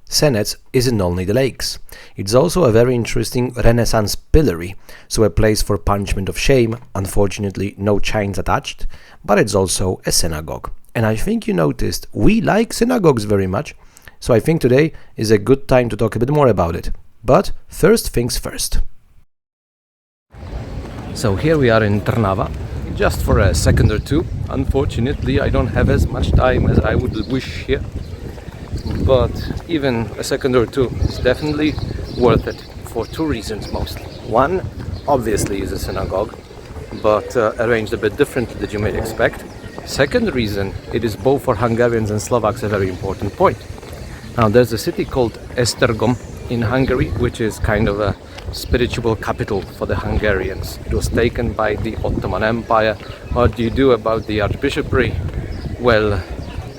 Senec isn't only the lakes. It's also a very interesting Renaissance pillory, so a place for punishment of shame, unfortunately no chains attached, but it's also a synagogue. And I think you noticed we like synagogues very much, so I think today is a good time to talk a bit more about it. But first things first. So here we are in Trnava, just for a second or two. Unfortunately, I don't have as much time as I would wish here. But even a second or two is definitely worth it for two reasons mostly. One, obviously, is a synagogue, but arranged a bit differently than you may expect. Second reason, it is both for Hungarians and Slovaks a very important point. Now, there's a city called Esztergom in Hungary, which is kind of a spiritual capital for the Hungarians. It was taken by the Ottoman Empire. What do you do about the archbishopry? Well,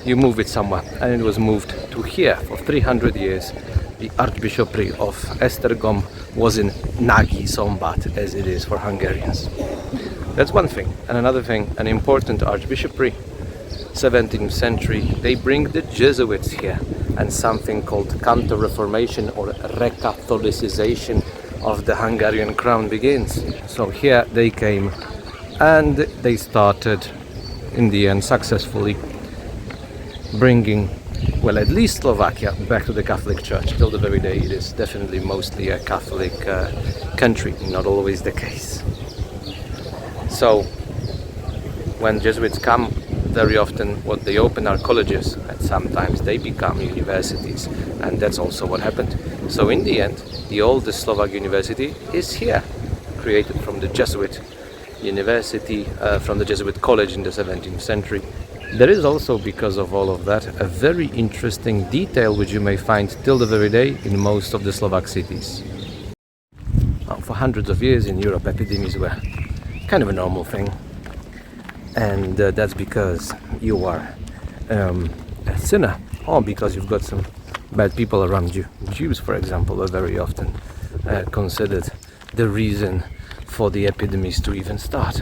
you move it somewhere, and it was moved to here for 300 years. The archbishopry of Esztergom was in Nagy Szombat, as it is for Hungarians. That's one thing. And another thing, an important archbishopry, 17th century, they bring the Jesuits here, and something called counter-reformation or recatholicization of the Hungarian crown begins. So here they came, and they started, in the end, successfully bringing, well, at least Slovakia back to the Catholic Church. Till the very day, it is definitely mostly a Catholic country, not always the case. So, when Jesuits come, very often what they open are colleges, and sometimes they become universities, and that's also what happened. So in the end, the oldest Slovak university is here, created from the Jesuit university, from the Jesuit college in the 17th century. There is also, because of all of that, a very interesting detail which you may find till the very day in most of the Slovak cities. For hundreds of years in Europe, epidemics were kind of a normal thing, and that's because you are a sinner, or because you've got some bad people around you. Jews, for example, are very often considered the reason for the epidemics to even start.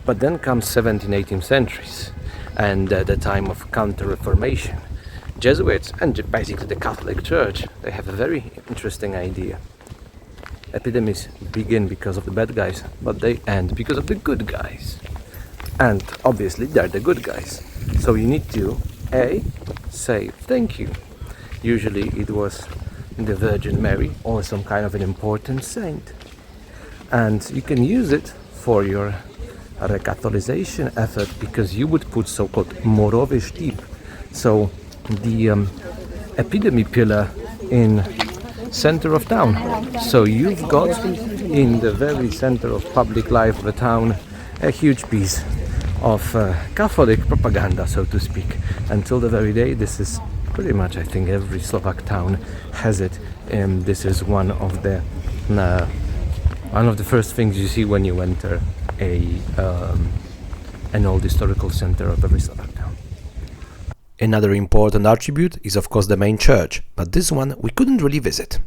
But then comes 17th, 18th centuries, and the time of counter-reformation. Jesuits and basically the Catholic Church, they have a very interesting idea. Epidemics begin because of the bad guys, but they end because of the good guys. And obviously they're the good guys. So you need to say thank you. Usually it was the Virgin Mary or some kind of an important saint. And you can use it for your recatholization effort, because you would put so-called morowy sztyp, so the epidemy pillar in center of town. So you've got in the very center of public life of the town a huge piece of Catholic propaganda, so to speak. Until the very day, this is pretty much, I think, every Slovak town has it. This is one of the first things you see when you enter an old historical center of every Slovak town. Another important attribute is of course the main church, but this one we couldn't really visit.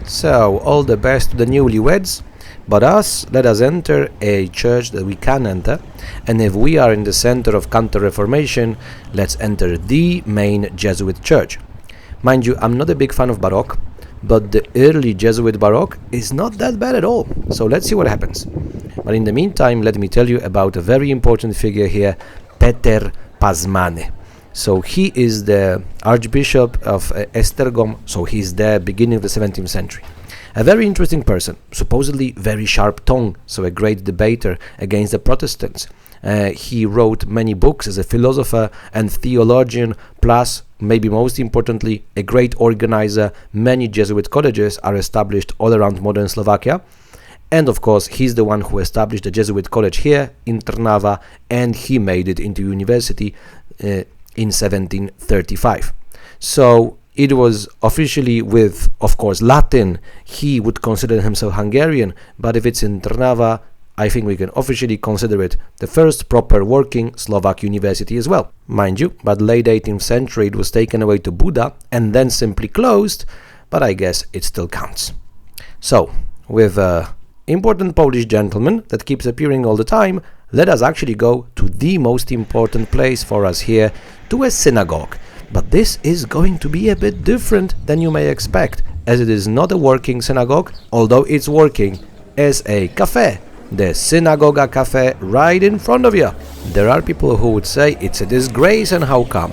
So, all the best to the newlyweds, but let us enter a church that we can enter, and if we are in the center of counter-reformation, let's enter the main Jesuit church. Mind you, I'm not a big fan of Baroque, but the early Jesuit Baroque is not that bad at all, so let's see what happens. But in the meantime, let me tell you about a very important figure here, Peter Pazmany. So he is the Archbishop of Esztergom, so he's there beginning of the 17th century. A very interesting person, supposedly very sharp tongue, so a great debater against the Protestants. He wrote many books as a philosopher and theologian, plus, maybe most importantly, a great organizer. Many Jesuit colleges are established all around modern Slovakia. And of course, he's the one who established the Jesuit college here in Trnava, and he made it into university in 1735. So it was officially with, of course, Latin. He would consider himself Hungarian, but if it's in Trnava, I think we can officially consider it the first proper working Slovak university as well. Mind you, by the late 18th century it was taken away to Buda and then simply closed, but I guess it still counts. So, with an important Polish gentleman that keeps appearing all the time, let us actually go to the most important place for us here, to a synagogue. But this is going to be a bit different than you may expect, as it is not a working synagogue, although it's working as a cafe. The Synagoga Cafe right in front of you. There are people who would say it's a disgrace, and how come?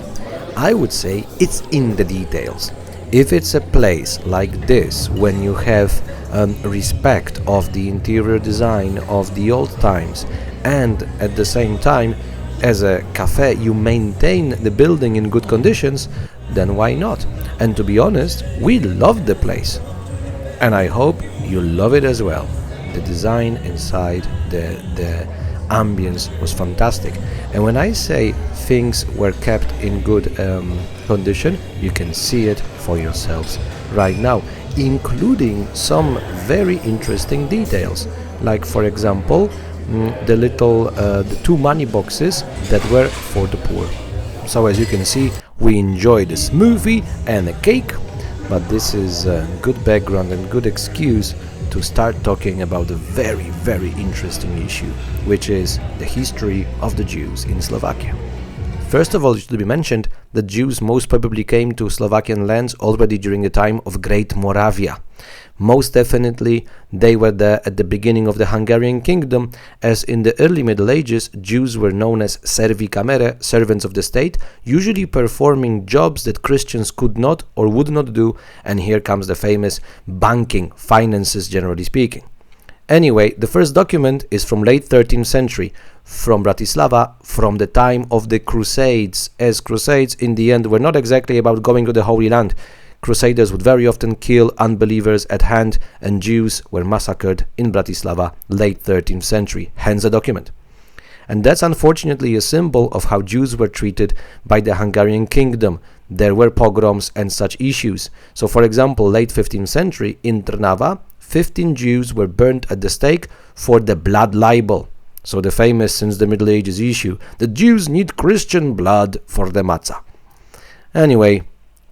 I would say it's in the details. If it's a place like this, when you have respect of the interior design of the old times, and at the same time, as a cafe, you maintain the building in good conditions, then why not? And to be honest, we love the place. And I hope you love it as well. The design inside, the ambience was fantastic. And when I say things were kept in good condition, you can see it for yourselves right now, including some very interesting details, like for example the two money boxes that were for the poor. So as you can see, we enjoyed a smoothie and a cake, but this is a good background and good excuse to start talking about a very, very interesting issue, which is the history of the Jews in Slovakia. First of all, it should be mentioned that Jews most probably came to Slovakian lands already during the time of Great Moravia. Most definitely, they were there at the beginning of the Hungarian kingdom, as in the early Middle Ages, Jews were known as servi camere, servants of the state, usually performing jobs that Christians could not or would not do, and here comes the famous banking, finances generally speaking. Anyway, the first document is from late 13th century, from Bratislava, from the time of the Crusades, as Crusades in the end were not exactly about going to the Holy Land. Crusaders would very often kill unbelievers at hand, and Jews were massacred in Bratislava late 13th century, hence the document. And that's unfortunately a symbol of how Jews were treated by the Hungarian kingdom. There were pogroms and such issues. So for example, late 15th century in Trnava, 15 Jews were burnt at the stake for the blood libel. So the famous since the Middle Ages issue, the Jews need Christian blood for the matzah. Anyway,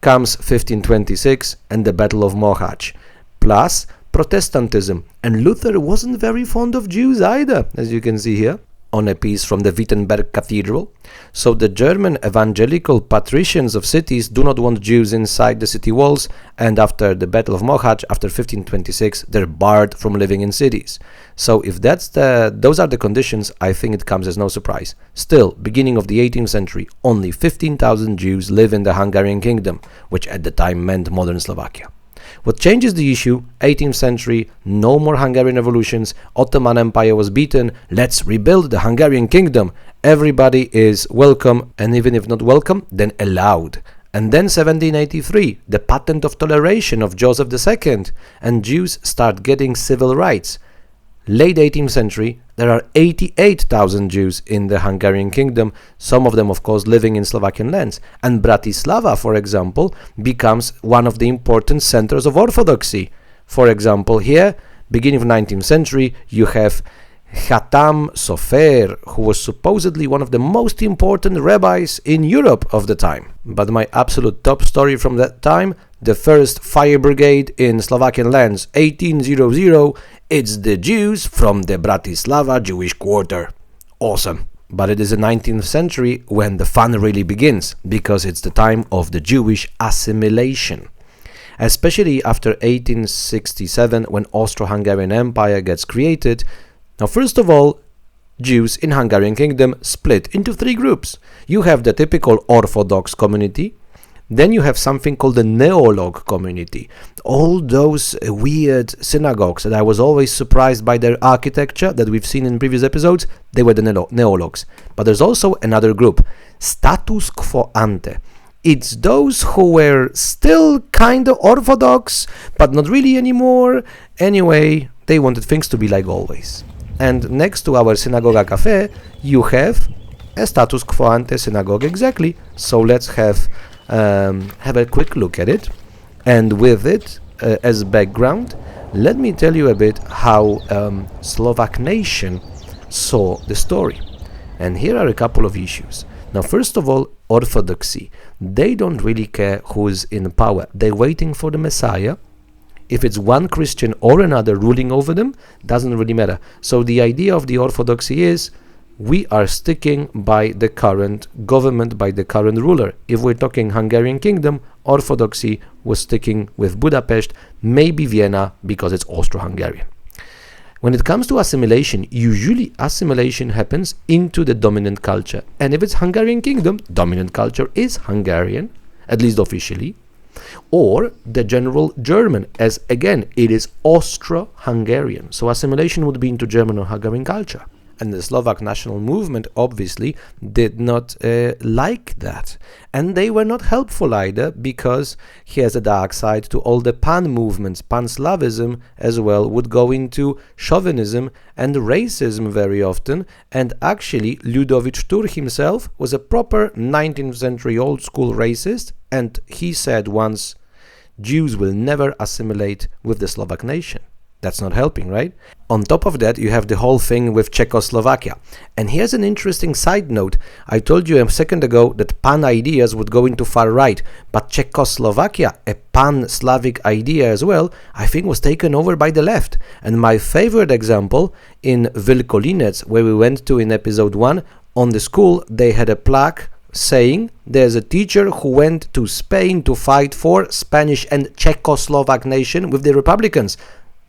comes 1526 and the Battle of Mohács, plus Protestantism, and Luther wasn't very fond of Jews either, as you can see here on a piece from the Wittenberg Cathedral. So the German evangelical patricians of cities do not want Jews inside the city walls, and after the Battle of Mohács, after 1526, they're barred from living in cities. So if those are the conditions, I think it comes as no surprise. Still, beginning of the 18th century, only 15,000 Jews live in the Hungarian kingdom, which at the time meant modern Slovakia. What changes the issue? 18th century, no more Hungarian revolutions, Ottoman Empire was beaten, let's rebuild the Hungarian kingdom. Everybody is welcome, and even if not welcome, then allowed. And then 1783, the patent of toleration of Joseph II, and Jews start getting civil rights. Late 18th century, there are 88,000 Jews in the Hungarian kingdom, some of them of course living in Slovakian lands. And Bratislava, for example, becomes one of the important centers of orthodoxy. For example, here, beginning of 19th century, you have Hatam Sofer, who was supposedly one of the most important rabbis in Europe of the time. But my absolute top story from that time, the first fire brigade in Slovakian lands, 1800, it's the Jews from the Bratislava Jewish quarter. Awesome. But it is the 19th century when the fun really begins, because it's the time of the Jewish assimilation. Especially after 1867, when Austro-Hungarian Empire gets created. Now, first of all, Jews in Hungarian kingdom split into three groups. You have the typical Orthodox community, then you have something called the Neolog community. All those weird synagogues that I was always surprised by their architecture that we've seen in previous episodes, they were the Neologs. But there's also another group, status quo ante. It's those who were still kind of Orthodox, but not really anymore. Anyway, they wanted things to be like always. And next to our Synagoga Cafe, you have a status quo ante synagogue exactly. So let's have have a quick look at it. And with it as background, let me tell you a bit how Slovak nation saw the story. And here are a couple of issues. Now, first of all, orthodoxy. They don't really care who's in power. They're waiting for the Messiah. If it's one Christian or another ruling over them, doesn't really matter. So the idea of the orthodoxy is we are sticking by the current government, by the current ruler. If we're talking Hungarian kingdom, orthodoxy was sticking with Budapest, maybe Vienna, because it's Austro-Hungarian. When it comes to assimilation, usually assimilation happens into the dominant culture. And if it's Hungarian kingdom, dominant culture is Hungarian, at least officially, or the general German, as again, it is Austro-Hungarian. So assimilation would be into German or Hungarian culture. And the Slovak national movement obviously did not like that. And they were not helpful either, because here's a dark side to all the pan movements. Pan-Slavism as well would go into chauvinism and racism very often. And actually, Ludovit Stur himself was a proper 19th century old school racist. And he said once, Jews will never assimilate with the Slovak nation. That's not helping, right? On top of that, you have the whole thing with Czechoslovakia. And here's an interesting side note. I told you a second ago that pan ideas would go into far right, but Czechoslovakia, a pan-Slavic idea as well, I think was taken over by the left. And my favorite example in Wilkolinec, where we went to in episode 1, on the school, they had a plaque saying there's a teacher who went to Spain to fight for Spanish and Czechoslovak nation with the Republicans.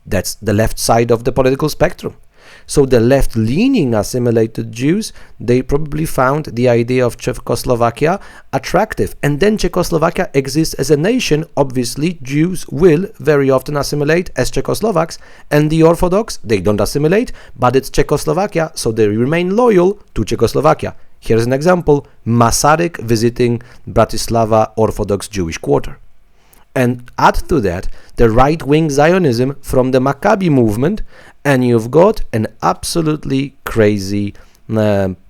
That's the left side of the political spectrum. So the left-leaning assimilated Jews, they probably found the idea of Czechoslovakia attractive. And then Czechoslovakia exists as a nation. Obviously, Jews will very often assimilate as Czechoslovaks. And the Orthodox, they don't assimilate, but it's Czechoslovakia, so they remain loyal to Czechoslovakia. Here's an example. Masaryk visiting Bratislava Orthodox Jewish quarter. And add to that the right-wing Zionism from the Maccabi movement, and you've got an absolutely crazy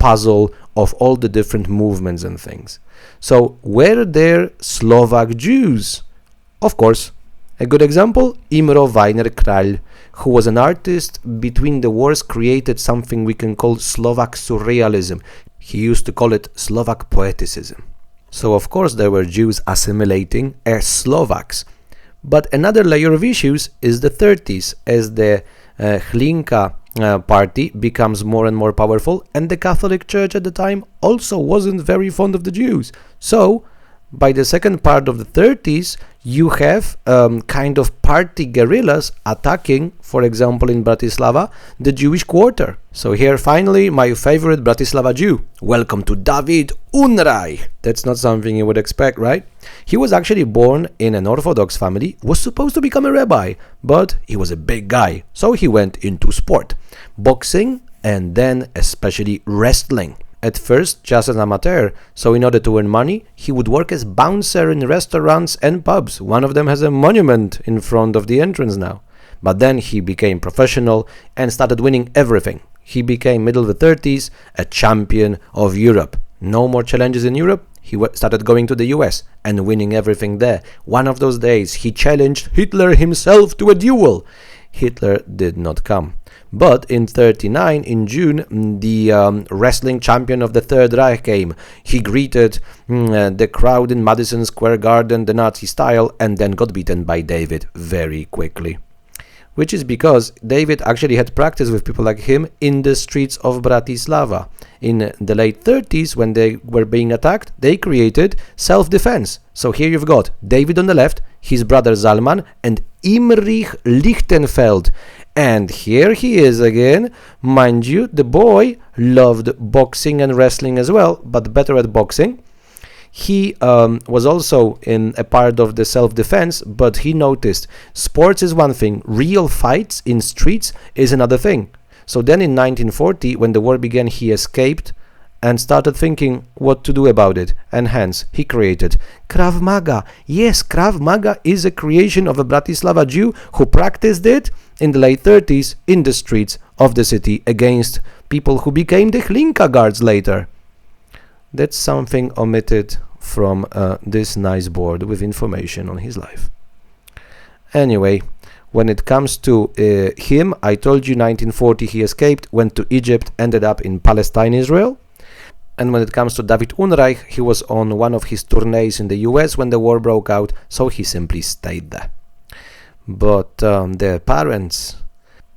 puzzle of all the different movements and things. So were there Slovak Jews? Of course. A good example, Imro Weiner Král, who was an artist between the wars, created something we can call Slovak surrealism. He used to call it Slovak poeticism. So of course there were Jews assimilating as Slovaks. But another layer of issues is the 30s, as the Hlinka party becomes more and more powerful, and the Catholic Church at the time also wasn't very fond of the Jews. So by the second part of the 30s, you have kind of party guerrillas attacking, for example in Bratislava, the Jewish quarter. So here finally my favorite Bratislava Jew. Welcome to David Unreich. That's not something you would expect, right? He was actually born in an Orthodox family, was supposed to become a rabbi, but he was a big guy, so he went into sport, boxing, and then especially wrestling. At first, just an amateur, so in order to earn money, he would work as bouncer in restaurants and pubs. One of them has a monument in front of the entrance now. But then he became professional and started winning everything. He became, middle of the 30s, a champion of Europe. No more challenges in Europe. He started going to the US and winning everything there. One of those days, he challenged Hitler himself to a duel. Hitler did not come. But in 39, in June, the wrestling champion of the Third Reich came. He greeted the crowd in Madison Square Garden, the Nazi style, and then got beaten by David very quickly. Which is because David actually had practice with people like him in the streets of Bratislava. In the late 30s, when they were being attacked, they created self-defense. So here you've got David on the left, his brother Zalman, and Imrich Lichtenfeld. And here he is again. Mind you, the boy loved boxing and wrestling as well, but better at boxing. He was also in a part of the self-defense, but he noticed sports is one thing, real fights in streets is another thing. So then in 1940, when the war began, he escaped and started thinking what to do about it. And hence, he created Krav Maga. Yes, Krav Maga is a creation of a Bratislava Jew who practiced it in the late 30s in the streets of the city against people who became the Hlinka guards later. That's something omitted from this nice board with information on his life. Anyway, when it comes to him, I told you 1940 he escaped, went to Egypt, ended up in Palestine, Israel. And when it comes to David Unreich, he was on one of his tourneys in the US when the war broke out, so he simply stayed there. But their parents,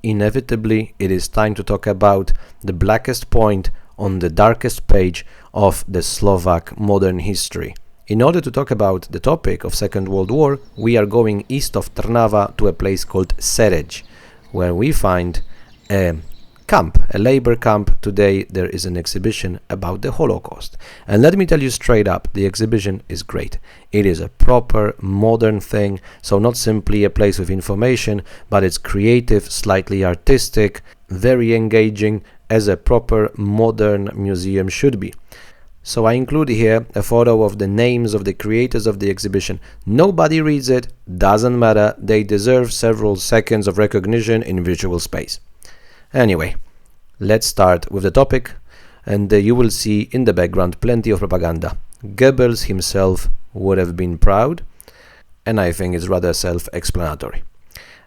inevitably, it is time to talk about the blackest point on the darkest page of the Slovak modern history. In order to talk about the topic of Second World War, we are going east of Trnava to a place called Serej, where we find a camp, a labor camp. Today there is an exhibition about the Holocaust. And let me tell you straight up, the exhibition is great. It is a proper modern thing, so not simply a place with information, but it's creative, slightly artistic, very engaging, as a proper modern museum should be. So I include here a photo of the names of the creators of the exhibition. Nobody reads it, doesn't matter, they deserve several seconds of recognition in visual space. Anyway, let's start with the topic, and you will see in the background plenty of propaganda. Goebbels himself would have been proud, and I think it's rather self-explanatory.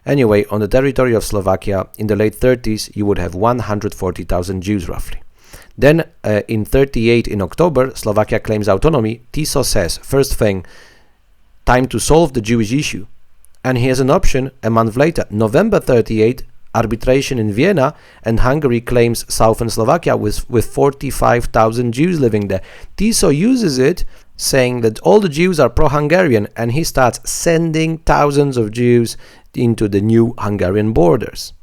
Anyway, on the territory of Slovakia, in the late 30s, you would have 140,000 Jews roughly. Then, in 38, in October, Slovakia claims autonomy. Tiso says, first thing, time to solve the Jewish issue. And here's an option a month later, November 38, arbitration in Vienna, and Hungary claims southern Slovakia with 45,000 Jews living there. Tiso uses it, saying that all the Jews are pro-Hungarian, and he starts sending thousands of Jews into the new Hungarian borders.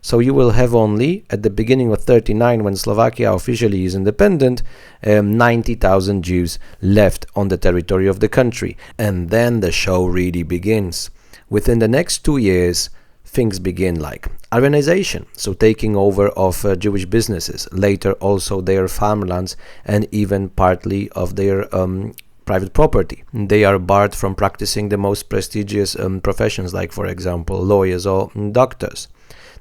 So you will have only, at the beginning of 39, when Slovakia officially is independent, 90,000 Jews left on the territory of the country. And then the show really begins. Within the next 2 years, things begin like Aryanization, so taking over of Jewish businesses, later also their farmlands, and even partly of their private property. They are barred from practicing the most prestigious professions, like, for example, lawyers or doctors.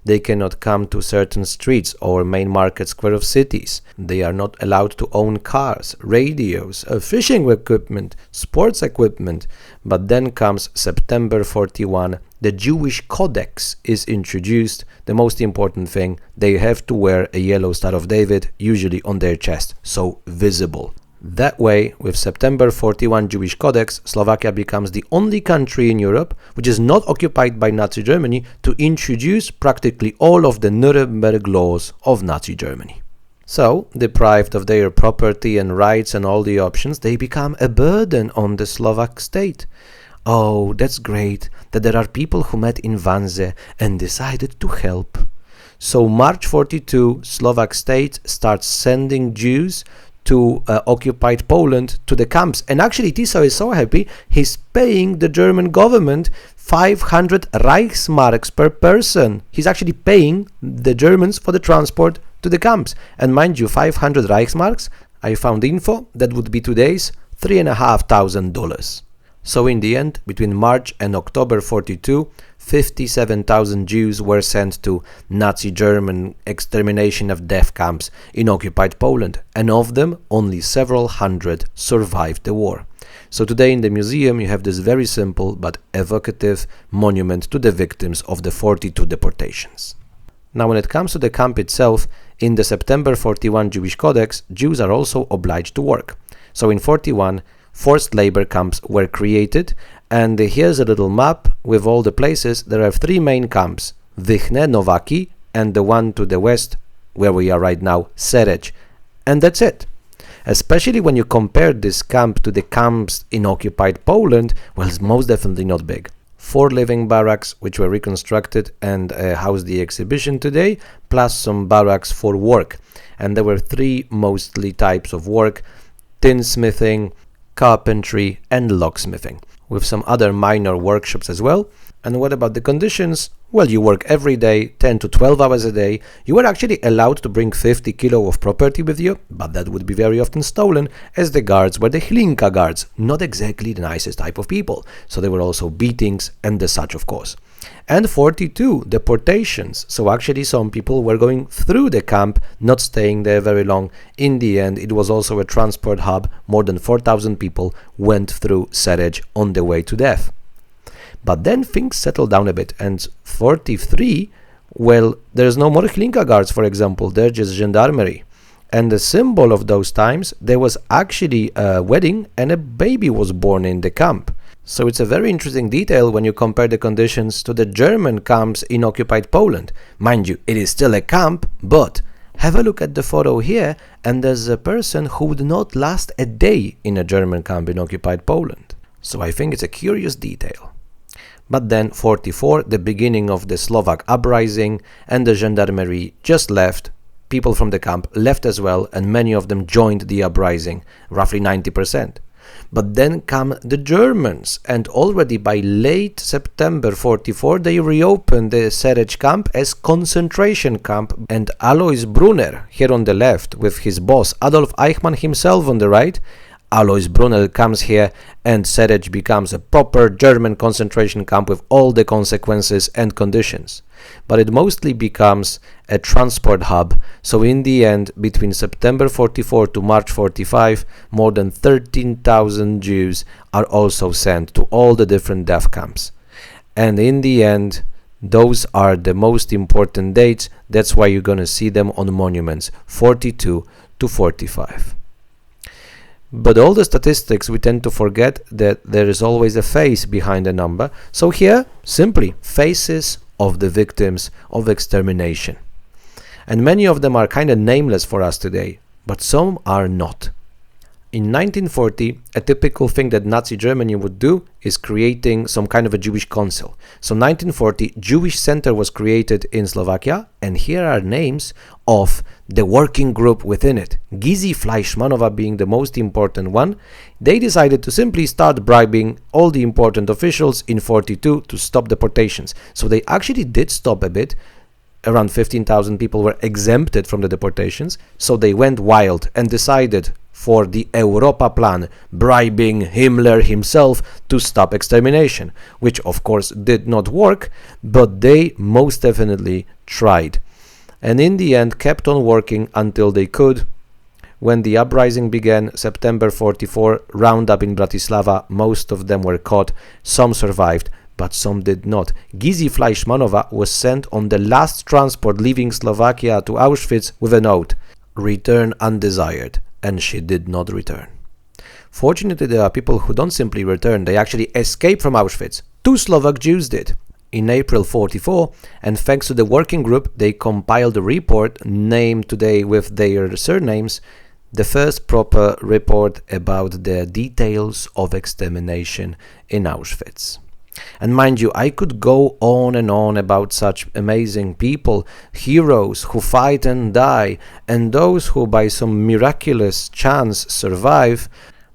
They cannot come to certain streets or main market square of cities. They are not allowed to own cars, radios, fishing equipment, sports equipment. But then comes September 41. The Jewish Codex is introduced. The most important thing, they have to wear a yellow Star of David, usually on their chest, so visible. That way, with September 41 Jewish Codex, Slovakia becomes the only country in Europe which is not occupied by Nazi Germany to introduce practically all of the Nuremberg laws of Nazi Germany. So, deprived of their property and rights and all the options, they become a burden on the Slovak state. Oh, that's great that there are people who met in Wannsee and decided to help. So, March 42, Slovak state starts sending Jews to occupied Poland, to the camps. And actually, Tiso is so happy, he's paying the German government 500 Reichsmarks per person. He's actually paying the Germans for the transport to the camps. And mind you, 500 Reichsmarks, I found info, that would be today's $3,500. So in the end, between March and October 42, 57,000 Jews were sent to Nazi German extermination of death camps in occupied Poland, and of them, only several hundred survived the war. So today in the museum you have this very simple but evocative monument to the victims of the 42 deportations. Now when it comes to the camp itself, in the September 41 Jewish Codex, Jews are also obliged to work. So in 41, forced labor camps were created, and here's a little map with all the places. There are 3 main camps, Vychne, Novaki, and the one to the west, where we are right now, Serej. And that's it. Especially when you compare this camp to the camps in occupied Poland, well, it's most definitely not big. 4 living barracks, which were reconstructed and house the exhibition today, plus some barracks for work. And there were 3 mostly types of work: tinsmithing, carpentry, and locksmithing, with some other minor workshops as well. And what about the conditions? Well, you work every day, 10 to 12 hours a day. You were actually allowed to bring 50 kilo of property with you, but that would be very often stolen, as the guards were the Hlinka guards, not exactly the nicest type of people. So there were also beatings and the such, of course. And 42 deportations. So actually some people were going through the camp, not staying there very long. In the end, it was also a transport hub. More than 4,000 people went through Serej on the way to death. But then things settled down a bit, and 43, well, there's no more Hlinka guards, for example, they're just gendarmerie. And the symbol of those times, there was actually a wedding and a baby was born in the camp. So it's a very interesting detail when you compare the conditions to the German camps in occupied Poland. Mind you, it is still a camp, but have a look at the photo here, and there's a person who would not last a day in a German camp in occupied Poland. So I think it's a curious detail. But then 44, the beginning of the Slovak uprising, and the gendarmerie just left. People from the camp left as well, and many of them joined the uprising, roughly 90%. But then come the Germans, and already by late September 44 they reopened the Serej camp as concentration camp, and Alois Brunner, here on the left with his boss Adolf Eichmann himself on the right, Alois Brunner comes here and Serej becomes a proper German concentration camp with all the consequences and conditions. But it mostly becomes a transport hub, so in the end, between September 44 to March 45, more than 13,000 Jews are also sent to all the different death camps. And in the end, those are the most important dates, that's why you're gonna see them on monuments, 42 to 45. But all the statistics, we tend to forget that there is always a face behind a number. So here, simply, faces of the victims of extermination. And many of them are kind of nameless for us today, but some are not. In 1940, a typical thing that Nazi Germany would do is creating some kind of a Jewish council. So 1940, Jewish Center was created in Slovakia, and here are names of the working group within it. Gizi Fleischmanova being the most important one. They decided to simply start bribing all the important officials in 42 to stop deportations. So they actually did stop a bit. Around 15,000 people were exempted from the deportations, so they went wild and decided for the Europa plan, bribing Himmler himself to stop extermination, which of course did not work, but they most definitely tried. And in the end kept on working until they could. When the uprising began, September 44, roundup in Bratislava, most of them were caught, some survived, but some did not. Gizi Fleischmanova was sent on the last transport leaving Slovakia to Auschwitz with a note, "Return undesired," and she did not return. Fortunately, there are people who don't simply return, they actually escape from Auschwitz. 2 Slovak Jews did. In April 44, and thanks to the working group, they compiled a report named today with their surnames, the first proper report about the details of extermination in Auschwitz. And mind you, I could go on and on about such amazing people, heroes who fight and die, and those who by some miraculous chance survive.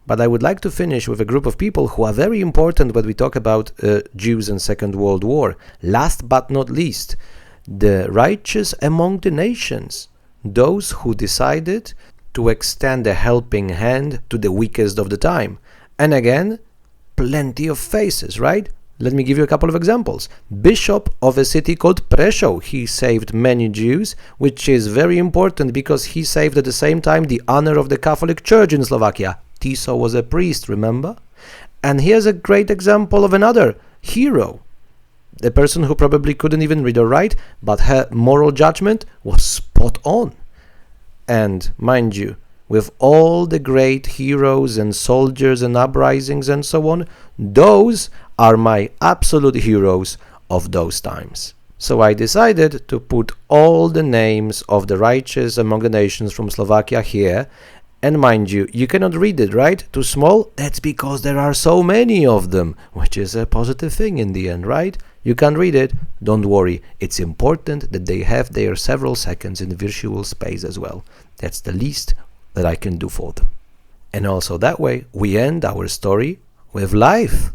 But I would like to finish with a group of people who are very important when we talk about Jews in Second World War. Last but not least, the righteous among the nations, those who decided to extend a helping hand to the weakest of the time. And again, plenty of faces, right? Let me give you a couple of examples. Bishop of a city called Prešov, he saved many Jews, which is very important because he saved at the same time the honor of the Catholic Church in Slovakia. Tiso was a priest, remember? And here's a great example of another hero. The person who probably couldn't even read or write, but her moral judgment was spot on. And mind you, with all the great heroes and soldiers and uprisings and so on, those are my absolute heroes of those times. So I decided to put all the names of the righteous among the nations from Slovakia here. And mind you, you cannot read it, right? Too small? That's because there are so many of them, which is a positive thing in the end, right? You can't read it, don't worry. It's important that they have their several seconds in virtual space as well. That's the least that I can do for them. And also that way, we end our story with life.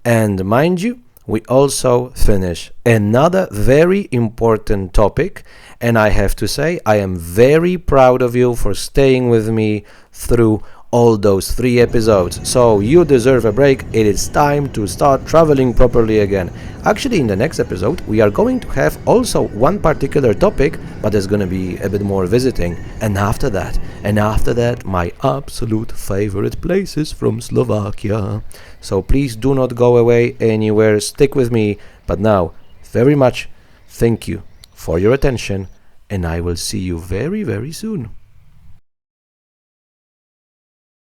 And mind you, we also finish another very important topic, and I have to say I am very proud of you for staying with me through all those 3 episodes. So you deserve a break. It is time to start traveling properly again. Actually, in the next episode, we are going to have also one particular topic, but there's going to be a bit more visiting. And after that, my absolute favorite places from Slovakia. So please do not go away anywhere. Stick with me. But now, very much thank you for your attention, and I will see you very, very soon.